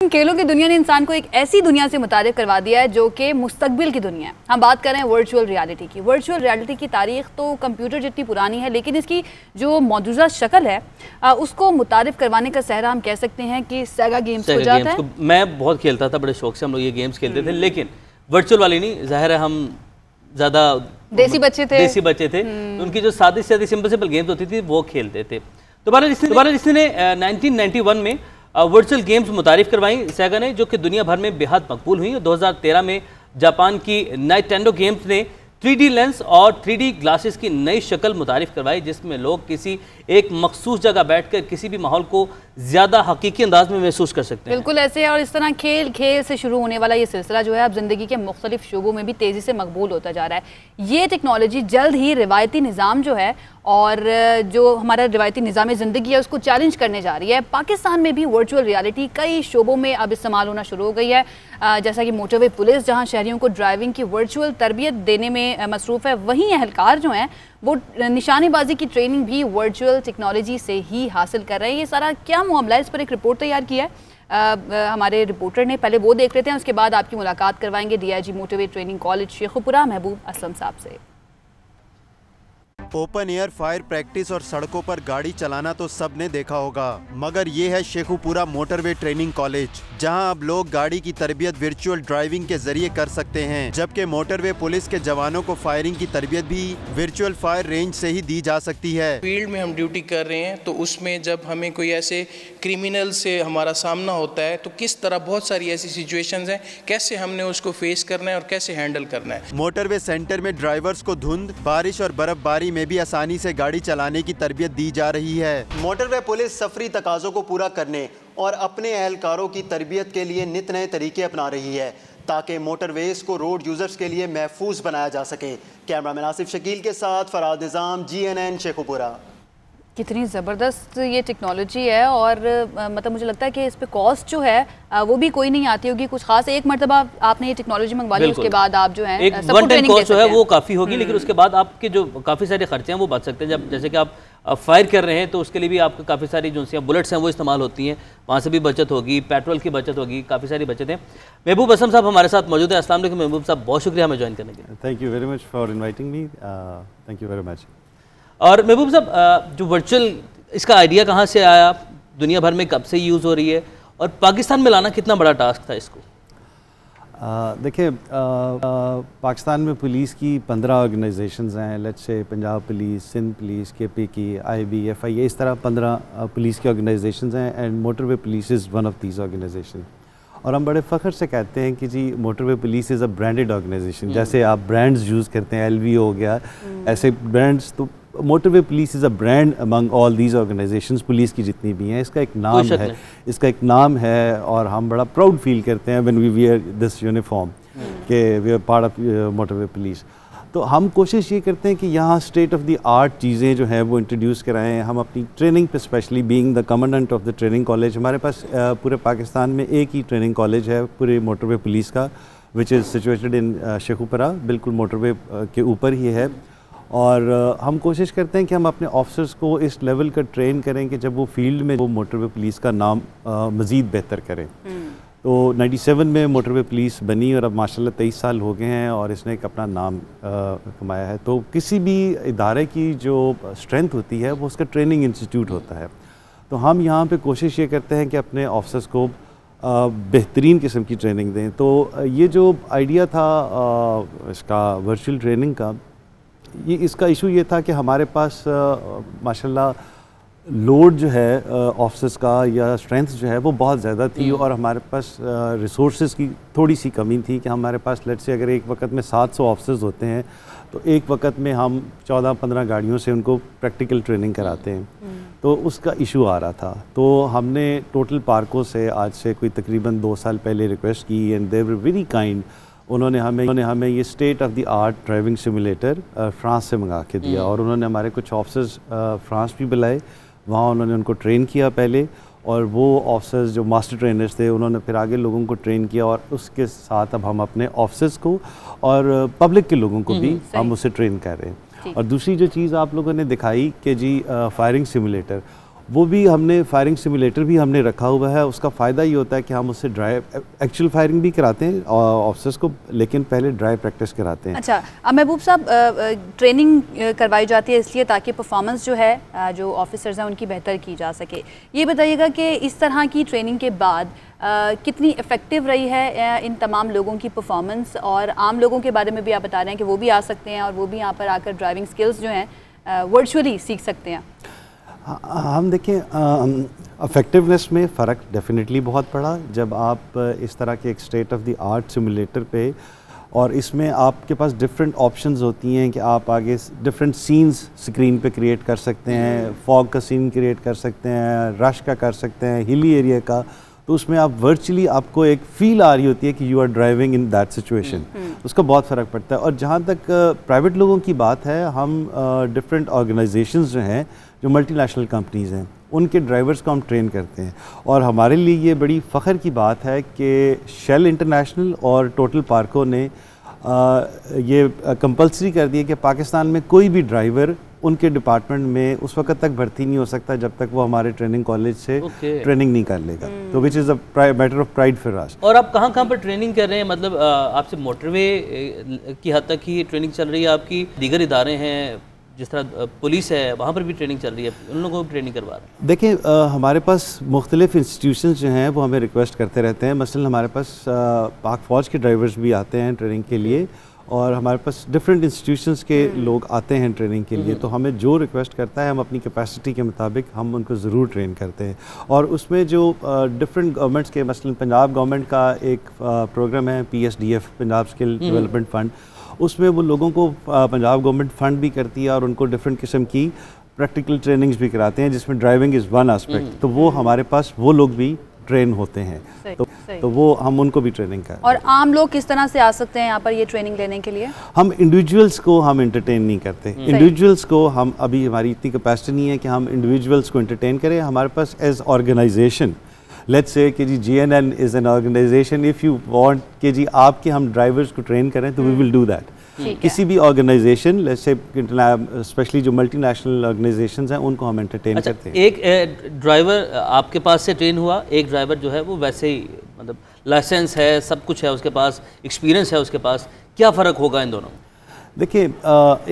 खेलों की दुनिया ने इंसान को एक ऐसी दुनिया से मुतारिफ करवा दिया है जो कि मुस्तकबिल की दुनिया है। हम बात कर रहे हैं वर्चुअल रियलिटी की। वर्चुअल रियलिटी की तारीख तो कंप्यूटर जितनी पुरानी है, लेकिन इसकी जो मौजूदा शक्ल है उसको मुतारिफ करवाने का सहरा हम कह सकते हैं कि सेगा गेम्स हो जाता है। मैं बहुत खेलता था, बड़े शौक से हम लोग ये गेम्स खेलते थे, लेकिन वर्चुअल वाली नहीं। जाहिर है हम ज़्यादा देसी बच्चे थे, उनकी जो सादी से सादी सिंपल गेम्स होती थी वो खेलते थे। दोबारा इसने 1991 में वर्चुअल गेम्स मुतारिफ करवाई सेगा ने, जो कि दुनिया भर में बेहद मकबूल हुई। 2013 में जापान की नाइटेंडो गेम्स ने 3D लेंस और 3D ग्लासेस की नई शक्ल मुतारिफ करवाई, जिसमें लोग किसी एक मखसूस जगह बैठकर किसी भी माहौल को ज़्यादा हकीकी अंदाज में महसूस कर सकते हैं। बिल्कुल ऐसे है, और इस तरह खेल से शुरू होने वाला ये सिलसिला जो है अब ज़िंदगी के मुख्तलिफ शोबों में भी तेज़ी से मकबूल होता जा रहा है। ये टेक्नोलॉजी जल्द ही रिवायती निज़ाम जो है और जो हमारा रिवायती निज़ाम ज़िंदगी है उसको चैलेंज करने जा रही है। पाकिस्तान में भी वर्चुअल रियलिटी कई शोबों में अब इस्तेमाल होना शुरू हो गई है, जैसा कि मोटरवे पुलिस जहां शहरियों को ड्राइविंग की वर्चुअल तरबियत देने में मसरूफ़ है, वहीं एहलकार जो हैं वो निशानेबाजी की ट्रेनिंग भी वर्चुअल टेक्नोलॉजी से ही हासिल कर रहे हैं। ये सारा क्या मामला है, इस पर एक रिपोर्ट तैयार किया है हमारे रिपोर्टर ने। पहले वो देख लेते हैं, उसके बाद आपकी मुलाकात करवाएंगे DIG motorway training college Sheikhupura महबूब असलम साहब से। ओपन एयर फायर प्रैक्टिस और सड़कों पर गाड़ी चलाना तो सबने देखा होगा, मगर ये है शेखुपुरा मोटरवे ट्रेनिंग कॉलेज, जहां अब लोग गाड़ी की तरबियत वर्चुअल ड्राइविंग के जरिए कर सकते हैं, जबकि मोटरवे पुलिस के जवानों को फायरिंग की तरबियत भी वर्चुअल फायर रेंज से ही दी जा सकती है। फील्ड में हम ड्यूटी कर रहे हैं तो उसमें जब हमें कोई ऐसे क्रिमिनल से हमारा सामना होता है तो किस तरह बहुत सारी ऐसी सिचुएशंस हैं, कैसे हमने उसको फेस करना है और कैसे हैंडल करना है। मोटरवे सेंटर में ड्राइवर्स को धुंध, बारिश और बर्फबारी में भी आसानी से गाड़ी चलाने की तरबियत दी जा रही है। मोटरवे पुलिस सफरी तकाजों को पूरा करने और अपने एहलकारों की तरबियत के लिए नित नए तरीके अपना रही है, ताकि मोटरवेज को रोड यूजर्स के लिए महफूज बनाया जा सके। कैमरामैन आसिफ शकील के साथ फराद निज़ाम, GNN शेखुपुरा। कितनी ज़बरदस्त ये टेक्नोलॉजी है, और मतलब मुझे लगता है कि इस पे कॉस्ट जो है वो भी कोई नहीं आती होगी कुछ खास। एक मरतबा आपने ये टेक्नोलॉजी मंगवा ली, उसके बाद आप जो है एक वन टाइम कॉस्ट जो है वो काफ़ी होगी, लेकिन उसके बाद आपके जो काफ़ी सारे खर्चे हैं वो बच सकते हैं। जब जैसे कि आप फायर कर रहे हैं तो उसके लिए भी आपको काफ़ी सारी जो सी बुलेट्स हैं वो इस्तेमाल होती हैं, वहाँ से भी बचत होगी, पेट्रोल की बचत होगी, काफ़ी सारी बचत है। महबूब असलम साहब हमारे साथ मौजूद है। अस्सलाम वालेकुम महबूब साहब, बहुत शुक्रिया हमें ज्वाइन करने के लिए। Thank you very much for inviting me, thank you very much. और महबूब साहब, जो वर्चुअल इसका आइडिया कहाँ से आया, दुनिया भर में कब से यूज़ हो रही है, और पाकिस्तान में लाना कितना बड़ा टास्क था इसको? देखिए, पाकिस्तान में पुलिस की 15 ऑर्गेनाइजेशंस हैं, let's say Punjab police, Sindh police, KP की, IB, FIA, इस तरह 15 पुलिस की ऑर्गेनाइजेशंस हैं, and motorway police is one of these organisation. और हम बड़े फ़ख्र से कहते हैं कि जी motorway police is a branded organisation. जैसे आप ब्रांड्स यूज़ करते हैं, LV हो गया, ऐसे ब्रांड्स, तो motorway police is a brand among all these organisations, police की जितनी भी हैं। इसका एक नाम है, और हम बड़ा प्राउड फील करते हैं when we wear this uniform कि we are part of motorway police. तो हम कोशिश ये करते हैं कि यहाँ स्टेट ऑफ द आर्ट चीज़ें जो हैं वो इंट्रोड्यूस कराएं। हम अपनी ट्रेनिंग पे, specially being the commandant of the training college, हमारे पास पूरे पाकिस्तान में एक ही ट्रेनिंग कॉलेज है पूरे मोटरवे पुलिस का, which is situated in Sheikhupura, बिल्कुल मोटरवे के ऊपर ही है। और हम कोशिश करते हैं कि हम अपने ऑफिसर्स को इस लेवल का ट्रेन करें कि जब वो फील्ड में वो मोटरवे पुलिस का नाम मज़ीद बेहतर करें। तो 97 में मोटरवे पुलिस बनी और अब माशाल्लाह 23 साल हो गए हैं और इसने एक अपना नाम कमाया है। तो किसी भी इदारे की जो स्ट्रेंथ होती है वो उसका ट्रेनिंग इंस्टीट्यूट होता है। तो हम यहाँ पे कोशिश ये करते हैं कि अपने ऑफिसर्स को बेहतरीन किस्म की ट्रेनिंग दें। तो ये जो आइडिया था इसका वर्चुअल ट्रेनिंग का, ये इसका इशू ये था कि हमारे पास माशाल्लाह लोड जो है ऑफिसर्स का या स्ट्रेंथ जो है वो बहुत ज़्यादा थी, और हमारे पास रिसोर्सेज की थोड़ी सी कमी थी कि हमारे पास लेट से अगर एक वक्त में 700 ऑफिसर्स होते हैं तो एक वक्त में हम 14-15 गाड़ियों से उनको प्रैक्टिकल ट्रेनिंग कराते हैं, तो उसका इशू आ रहा था। तो हमने टोटल पार्कों से आज से कोई तकरीबन 2 साल पहले रिक्वेस्ट की, and they were very kind. उन्होंने हमें ये state of the art driving simulator France से मंगा के दिया, और उन्होंने हमारे कुछ ऑफिसर्स फ्रांस भी बुलाए, वहाँ उन्होंने उनको ट्रेन किया पहले, और वो ऑफिसर्स जो मास्टर ट्रेनर्स थे उन्होंने फिर आगे लोगों को ट्रेन किया, और उसके साथ अब हम अपने ऑफिसर्स को और पब्लिक के लोगों को भी हम उससे ट्रेन कर रहे हैं। और दूसरी जो चीज़ आप लोगों ने दिखाई कि जी फायरिंग सिमुलेटर, वो भी हमने फायरिंग सिमुलेटर भी हमने रखा हुआ है। उसका फ़ायदा ये होता है कि हम उससे ड्राइव एक्चुअल फायरिंग भी कराते हैं ऑफिसर्स को, लेकिन पहले ड्राइव प्रैक्टिस कराते हैं। अच्छा महबूब साहब, ट्रेनिंग करवाई जाती है इसलिए ताकि परफॉर्मेंस जो है जो ऑफिसर्स हैं उनकी बेहतर की जा सके। ये बताइएगा कि इस तरह की ट्रेनिंग के बाद कितनी इफ़ेक्टिव रही है इन तमाम लोगों की परफॉर्मेंस, और आम लोगों के बारे में भी आप बता रहे हैं कि वो भी आ सकते हैं और वो भी यहाँ पर आकर ड्राइविंग स्किल्स जो हैं वर्चुअली सीख सकते हैं। हम देखें अफेक्टिवनेस में फ़र्क डेफिनेटली बहुत पड़ा जब आप इस तरह के एक state of the art simulator पे, और इसमें आपके पास डिफरेंट ऑप्शंस होती हैं कि आप आगे डिफरेंट सीन्स स्क्रीन पे क्रिएट कर सकते हैं, फॉग का सीन क्रिएट कर सकते हैं, रश का कर सकते हैं, हिली एरिया का, तो उसमें आप वर्चुअली आपको एक फ़ील आ रही होती है कि you are driving in that situation. उसका बहुत फ़र्क पड़ता है। और जहाँ तक प्राइवेट लोगों की बात है, हम डिफरेंट ऑर्गेनाइजेशंस जो हैं, जो मल्टीनेशनल कंपनीज़ हैं, उनके ड्राइवर्स को हम ट्रेन करते हैं। और हमारे लिए ये बड़ी फ़ख्र की बात है कि शेल इंटरनेशनल और टोटल पार्को ने ये कंपल्सरी कर दिया कि पाकिस्तान में कोई भी ड्राइवर उनके डिपार्टमेंट में उस वक्त तक भर्ती नहीं हो सकता जब तक वो हमारे ट्रेनिंग कॉलेज से ट्रेनिंग नहीं कर लेगा। तो which is a matter of pride for us. और आप कहाँ पर ट्रेनिंग कर रहे हैं? मतलब आपसे मोटरवे की हद तक ही ट्रेनिंग चल रही है आपकी? दीगर इदारे हैं जिस तरह पुलिस है, वहाँ पर भी ट्रेनिंग चल रही है, उन लोगों को भी ट्रेनिंग करवा रहे हैं? देखिए हमारे पास मुख्तलिफ इंस्टीट्यूशंस जो हैं वो हमें रिक्वेस्ट करते रहते हैं। मसलन हमारे पास पाक फ़ौज के ड्राइवर्स भी आते हैं ट्रेनिंग के लिए, और हमारे पास डिफरेंट इंस्टीट्यूशंस के लोग आते हैं ट्रेनिंग के लिए। तो हमें जो रिक्वेस्ट करता है हम अपनी कैपेसिटी के मुताबिक हम उनको ज़रूर ट्रेन करते हैं। और उसमें जो डिफरेंट गवर्नमेंट्स के, मसलन पंजाब गवर्नमेंट का एक प्रोग्राम है PSDF, Punjab skill development fund, उसमें वो लोगों को पंजाब गवर्नमेंट फ़ंड भी करती है और उनको डिफरेंट किस्म की प्रैक्टिकल ट्रेनिंग्स भी कराते हैं, जिसमें ड्राइविंग इज़ वन एस्पेक्ट। तो वो हमारे पास वो लोग भी ट्रेन होते हैं, तो वो हम उनको भी ट्रेनिंग करें। और आम लोग किस तरह से आ सकते हैं यहाँ पर ये ट्रेनिंग लेने के लिए? हम इंडिविजुअल्स को हम एंटरटेन नहीं करते। इंडिविजुअल्स को हम, अभी हमारी इतनी कैपेसिटी नहीं है कि हम इंडिविजुअल्स को एंटरटेन करें। हमारे पास एज ऑर्गेनाइजेशन, लेट्स से कि जी GNN is an organisation, if you want कि जी आपके हम ड्राइवर्स को ट्रेन करें तो वी विल डू दैट। किसी भी ऑर्गेनाइजेशन, लेट्स से स्पेशली जो मल्टीनेशनल ऑर्गेनाइजेशंस हैं, उनको हम एंटरटेन करते हैं। एक ड्राइवर आपके पास से ट्रेन हुआ, एक ड्राइवर जो है वो वैसे ही, मतलब लाइसेंस है, सब कुछ है उसके पास, एक्सपीरियंस है उसके पास, क्या फ़र्क होगा इन दोनों में? देखिए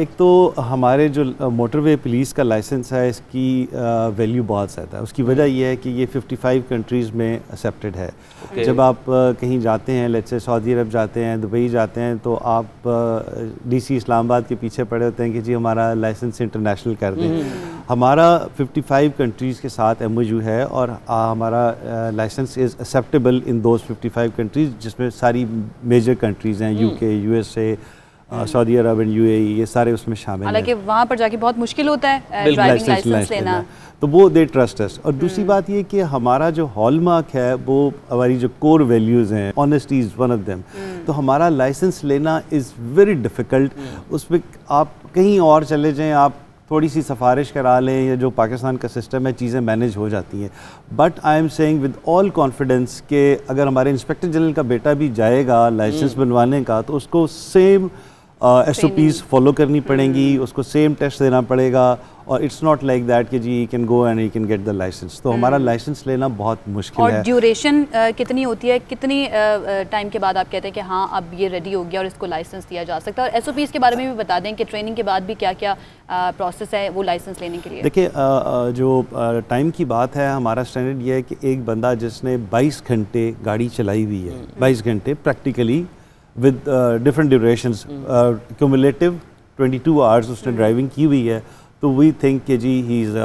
एक तो हमारे जो मोटरवे पुलिस का लाइसेंस है, इसकी वैल्यू बहुत ज़्यादा है। उसकी वजह यह है कि ये 55 कंट्रीज़ में एक्सेप्टेड है। जब आप कहीं जाते हैं, लेट्स से सऊदी अरब जाते हैं, दुबई जाते हैं, तो आप DC इस्लामाबाद के पीछे पड़े होते हैं कि जी हमारा लाइसेंस इंटरनेशनल कर दें। हमारा 55 कंट्रीज़ के साथ MOU है और हमारा licence is acceptable in those 55 countries, जिसमें सारी मेजर कंट्रीज़ हैं, UK, USA, Saudi Arab and UAE, ये सारे उसमें शामिल हैं। हालांकि वहाँ पर जाके बहुत मुश्किल होता है ड्राइविंग लाइसेंस लेना, तो वो दे ट्रस्ट अस। और दूसरी बात ये कि हमारा जो हॉलमार्क है, वो हमारी जो कोर वैल्यूज़ हैं, honesty is one of them. तो हमारा लाइसेंस लेना इज़ वेरी डिफ़िकल्ट। उसमें आप कहीं और चले जाएँ, आप थोड़ी सी सिफारिश करा लें, या जो पाकिस्तान का सिस्टम है, चीज़ें मैनेज हो जाती हैं। But I am saying with all confidence कि अगर हमारे इंस्पेक्टर जनरल का बेटा भी जाएगा लाइसेंस बनवाने का, तो उसको सेम SOPs फॉलो करनी पड़ेंगी, उसको सेम टेस्ट देना पड़ेगा, और इट्स नॉट लाइक दैट कि जी can go and you can get the licence. तो हमारा लाइसेंस लेना बहुत मुश्किल है। और ड्यूरेशन कितनी होती है, कितनी टाइम के बाद आप कहते हैं कि हाँ अब ये रेडी हो गया और इसको लाइसेंस दिया जा सकता है? और SOPs के बारे में भी बता दें कि ट्रेनिंग के बाद भी क्या क्या प्रोसेस है वो लाइसेंस लेने के लिए? देखिए जो टाइम की बात है, हमारा स्टैंडर्ड ये है कि एक बंदा जिसने 22 घंटे गाड़ी चलाई हुई है, 22 घंटे practically with different durations, cumulative 22 hours उसने ड्राइविंग की हुई है, तो वी थिंक कि जी ही इज़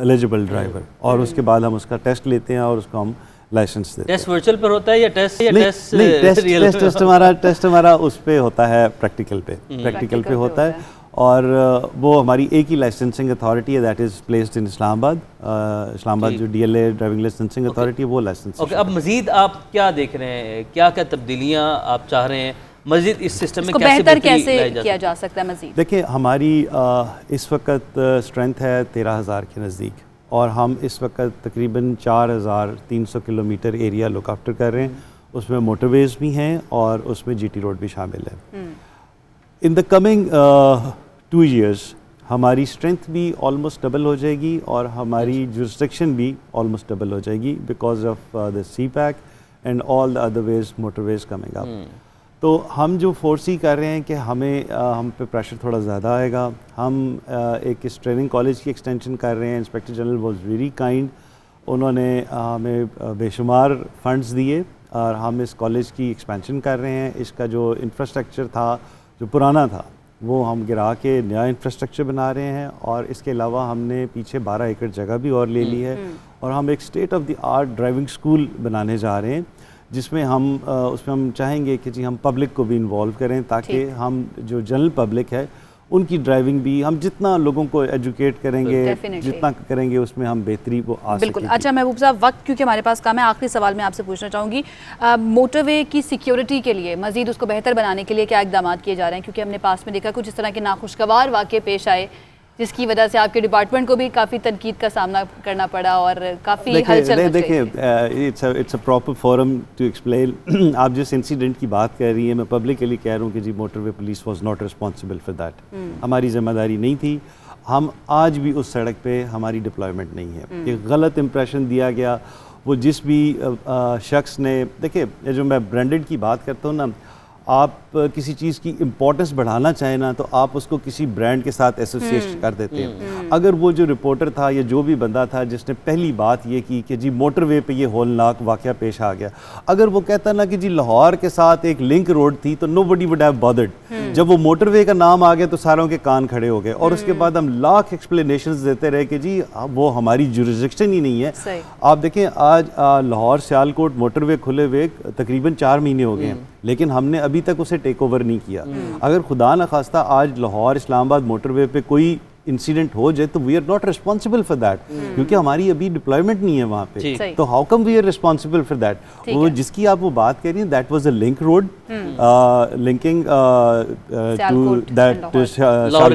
एलिजिबल ड्राइवर। और उसके बाद हम उसका टेस्ट लेते हैं और उसको हम लाइसेंस देते हैं। टेस्ट वर्चुअल पर होता है या टेस्ट टेस्ट हमारा उस पे होता है, प्रैक्टिकल पे होता है। और वो हमारी एक ही लाइसेंसिंग अथॉरिटी है, that is placed in Islamabad. Islamabad जो DLA ड्राइविंग लाइसेंसिंग अथॉरिटी है, वो लाइसेंस। अब मज़ीद आप क्या देख रहे हैं, क्या क्या तब्दीलियाँ आप चाह रहे हैं मज़ीद इस सिस्टम में बेहतर कैसे किया जा सकता है मज़ीद? देखिए हमारी इस वक्त स्ट्रेंथ है 13,000 के नज़दीक, और हम इस वक्त तकरीबन 4,300 किलोमीटर एरिया लुक आफ्टर कर रहे हैं। उसमें मोटरवेज़ भी हैं और उसमें GT रोड भी शामिल है। इन द कमिंग 2 years हमारी स्ट्रेंथ भी ऑलमोस्ट डबल हो जाएगी और हमारी जुरिस्डिक्शन भी ऑलमोस्ट डबल हो जाएगी because of the CPAC and all the other ways motorways coming up. तो हम जो फोर्सी कर रहे हैं कि हम पे प्रेशर थोड़ा ज़्यादा आएगा। हम एक इस ट्रेनिंग कॉलेज की एक्सटेंशन कर रहे हैं। Inspector general was very kind, उन्होंने हमें बेशुमार फंड्स दिए और हम इस कॉलेज की एक्सपेंशन कर रहे हैं। इसका जो इंफ्रास्ट्रक्चर था जो पुराना था वो हम गिरा के नया इंफ्रास्ट्रक्चर बना रहे हैं और इसके अलावा हमने पीछे 12 एकड़ जगह भी और ले ली है और हम एक state of the art driving school बनाने जा रहे हैं जिसमें उसमें हम चाहेंगे कि जी हम पब्लिक को भी इन्वॉल्व करें ताकि हम जो जनरल पब्लिक है उनकी ड्राइविंग भी हम जितना लोगों को एजुकेट करेंगे जितना करेंगे उसमें हम बेहतरी को आ बिल्कुल। अच्छा महबूब साहब, वक्त क्योंकि हमारे पास काम है, आखिरी सवाल मैं आपसे पूछना चाहूँगी, मोटरवे की सिक्योरिटी के लिए मजीद उसको बेहतर बनाने के लिए क्या इकदाम किए जा रहे हैं? क्योंकि हमने पास में देखा कुछ इस तरह के नाखुशगवार वाक़े पेश आए जिसकी वजह से आपके डिपार्टमेंट को भी काफ़ी तनकीद का सामना करना पड़ा और काफ़ी हलचल। देखिए, it's a proper forum to explain. आप जिस इंसिडेंट की बात कर रही हैं, मैं पब्लिकली कह रहा हूँ कि जी motorway police was not responsible for that. हमारी जिम्मेदारी नहीं थी। हम आज भी उस सड़क पे हमारी डिप्लॉयमेंट नहीं है। एक गलत इंप्रेशन दिया गया। वो जिस भी शख्स ने, देखिए जो मैं ब्रांडेड की बात करता हूँ ना, आप किसी चीज़ की इम्पोर्टेंस बढ़ाना चाहें ना तो आप उसको किसी ब्रांड के साथ एसोसिएट कर देते हैं। अगर वो जो रिपोर्टर था या जो भी बंदा था जिसने पहली बात ये की कि जी मोटरवे पे ये होलनाक वाक़या पेश आ गया, अगर वो कहता ना कि जी लाहौर के साथ एक लिंक रोड थी तो नोबडी वुड हैव बॉदर्ड। जब वो मोटरवे का नाम आ गया तो सारों के कान खड़े हो गए और उसके बाद हम लाख एक्सप्लेनेशंस देते रहे कि जी वो हमारी जुरिस्डिक्शन ही नहीं है। आप देखें आज लाहौर सियालकोट मोटरवे खुले हुए तकरीबन 4 महीने हो गए हैं लेकिन हमने अभी तक उसे टेक ओवर नहीं किया। अगर खुदा न खास्ता आज लाहौर इस्लामाबाद मोटरवे पे कोई इंसिडेंट हो जाए तो we are not responsible for that क्योंकि हमारी अभी डिप्लॉयमेंट नहीं है वहाँ पे। तो how come we are responsible for that? वो जिसकी आप वो बात कर रही हैं that was a link road linking to that Lahore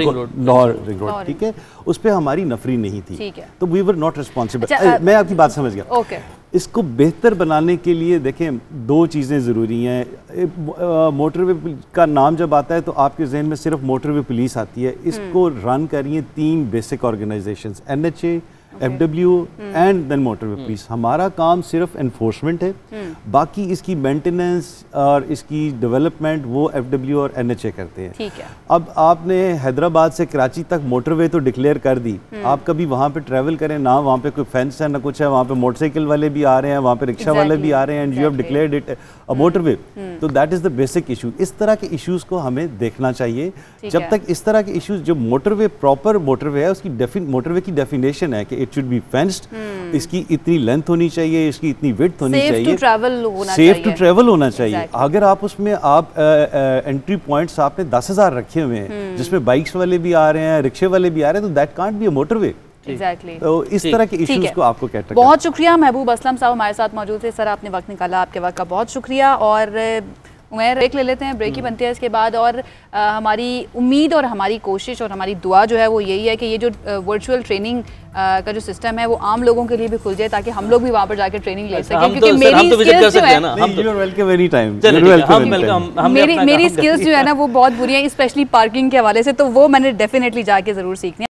ring road, ठीक है, उस पे हमारी नफरी नहीं थी तो वी वर नॉट रिस्पॉन्सिबल। मैं आपकी बात समझ गया। इसको बेहतर बनाने के लिए देखें 2 चीज़ें ज़रूरी हैं। मोटरवे का नाम जब आता है तो आपके जहन में सिर्फ मोटरवे पुलिस आती है। इसको रन करिए 3 basic organisations, NHA, FW and then motorway police. हमारा काम सिर्फ एनफोर्समेंट है, बाकी इसकी मेंटेनेंस और इसकी डेवलपमेंट वो FW और NHA करते हैं। ठीक है। अब आपने हैदराबाद से कराची तक मोटरवे तो डिक्लेयर कर दी, आप कभी वहाँ पे ट्रैवल करें ना वहाँ पे कोई फेंस है ना कुछ है, वहाँ पे मोटरसाइकिल वाले भी आ रहे हैं, वहाँ पे रिक्शा वाले भी आ रहे हैं, and you have declared it a motorway. तो that is the basic issue. इस तरह के इशूज़ को हमें देखना चाहिए। जब तक इस तरह के इशूज़, जो मोटरवे प्रॉपर मोटरवे है उसकी मोटरवे की डेफिनेशन है कि इट शुड बी फेंस्ड, इसकी इतनी लेंथ होनी चाहिए, इसकी इतनी विड्थ होनी चाहिए, सेफ टू ट्रैवल होना चाहिए। अगर आप उसमें आप एंट्री पॉइंट्स आपने 10,000 रखे हुए हैं जिसमें बाइक्स वाले भी आ रहे हैं, रिक्शे वाले भी आ रहे हैं, तो that can't be a motorway. Exactly. तो इस तरह के इश्यूज को आपको कहते हैं। बहुत शुक्रिया महबूब असलम साहब हमारे साथ मौजूद थे। सर आपने वक्त निकाला, आपके वक्त का बहुत शुक्रिया। और मैं ब्रेक ले लेते हैं, ब्रेक ही बनती है इसके बाद। और हमारी उम्मीद और हमारी कोशिश और हमारी दुआ जो है वो यही है कि ये जो वर्चुअल ट्रेनिंग का जो सिस्टम है वो आम लोगों के लिए भी खुल जाए ताकि हम लोग भी वहाँ पर जाकर ट्रेनिंग ले सकें। क्योंकि मेरी स्किल्स जो है ना वो बहुत बुरी है, स्पेशली पार्किंग के हवाले से, तो वो मैंने डेफिनेटली जाके ज़रूर सीखनी है।